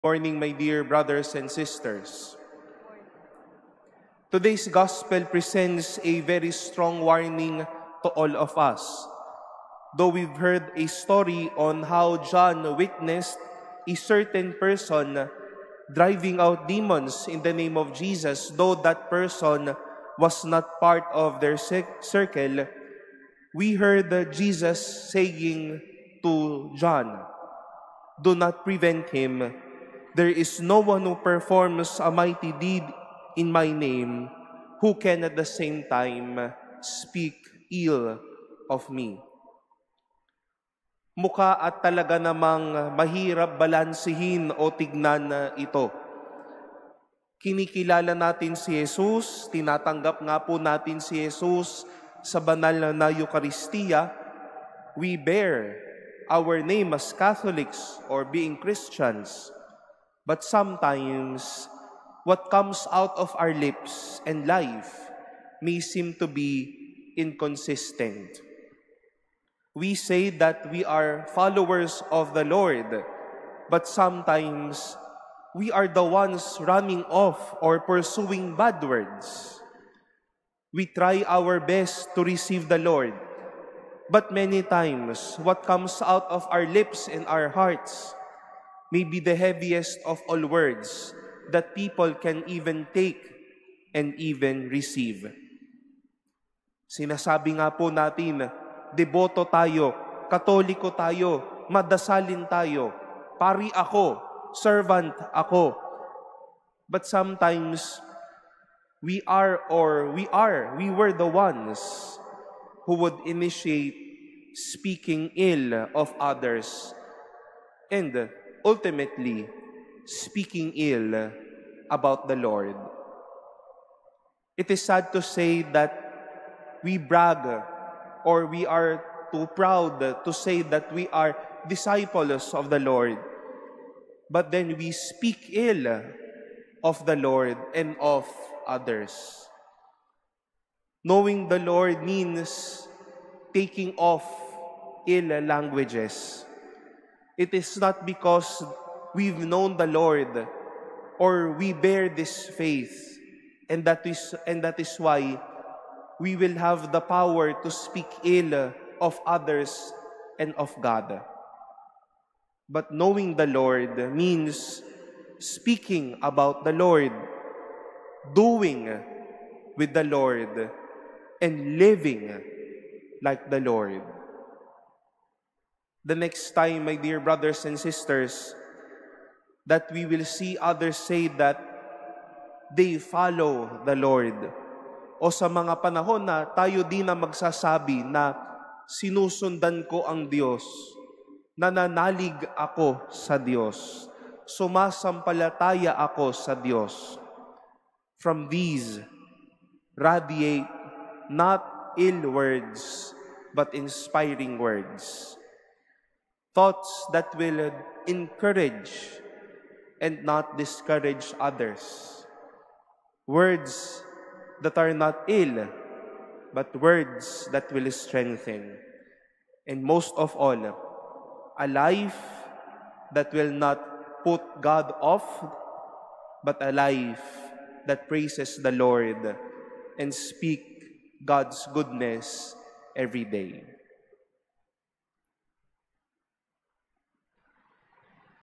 Morning, my dear brothers and sisters. Today's gospel presents a very strong warning to all of us. Though we've heard a story on how John witnessed a certain person driving out demons in the name of Jesus, though that person was not part of their circle, we heard Jesus saying to John, "Do not prevent him. There is no one who performs a mighty deed in my name who can at the same time speak ill of me." Mukha at talaga namang mahirap balansihin o tignan na ito. Kinikilala natin si Jesus, tinatanggap nga po natin si Jesus sa banal na Eucharistia. We bear our name as Catholics or being Christians. But sometimes, what comes out of our lips and life may seem to be inconsistent. We say that we are followers of the Lord, but sometimes we are the ones running off or pursuing bad words. We try our best to receive the Lord, but many times what comes out of our lips and our hearts may be the heaviest of all words that people can even take and even receive. Sinasabi nga po natin, deboto tayo, katoliko tayo, madasalin tayo, pari ako, servant ako. But sometimes, we were the ones who would initiate speaking ill of others and ultimately speaking ill about the Lord. It is sad to say that we brag or we are too proud to say that we are disciples of the Lord, but then we speak ill of the Lord and of others. Knowing the Lord means taking off ill languages. It is not because we've known the Lord or we bear this faith, and that is why we will have the power to speak ill of others and of God. But knowing the Lord means speaking about the Lord, doing with the Lord, and living like the Lord. The next time, my dear brothers and sisters, that we will see others say that they follow the Lord, o sa mga panahon na tayo din na magsasabi na sinusundan ko ang Diyos, nananalig ako sa Diyos, sumasampalataya ako sa Diyos. From these radiate not ill words, but inspiring words. Thoughts that will encourage and not discourage others. Words that are not ill, but words that will strengthen. And most of all, a life that will not put God off, but a life that praises the Lord and speak God's goodness every day.